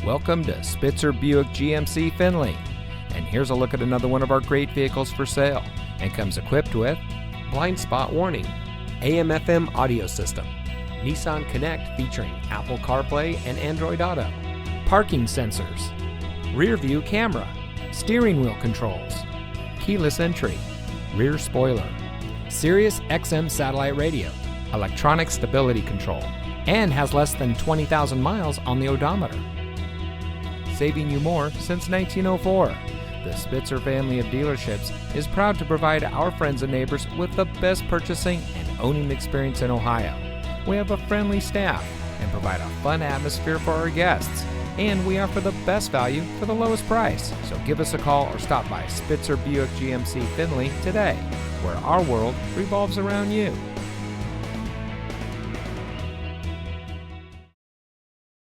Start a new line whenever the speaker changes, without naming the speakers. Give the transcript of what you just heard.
Welcome to Spitzer Buick GMC Findlay. And here's a look at another one of our great vehicles for sale, and comes equipped with blind spot warning, AM/FM audio system, Nissan Connect featuring Apple CarPlay and Android Auto, parking sensors, rear view camera, steering wheel controls, keyless entry, rear spoiler, Sirius XM satellite radio, electronic stability control, and has less than 20,000 miles on the odometer. Saving you more since 1904. The Spitzer family of dealerships is proud to provide our friends and neighbors with the best purchasing and owning experience in Ohio. We have a friendly staff and provide a fun atmosphere for our guests, and we offer the best value for the lowest price. So give us a call or stop by Spitzer Buick GMC Findlay today, where our world revolves around you.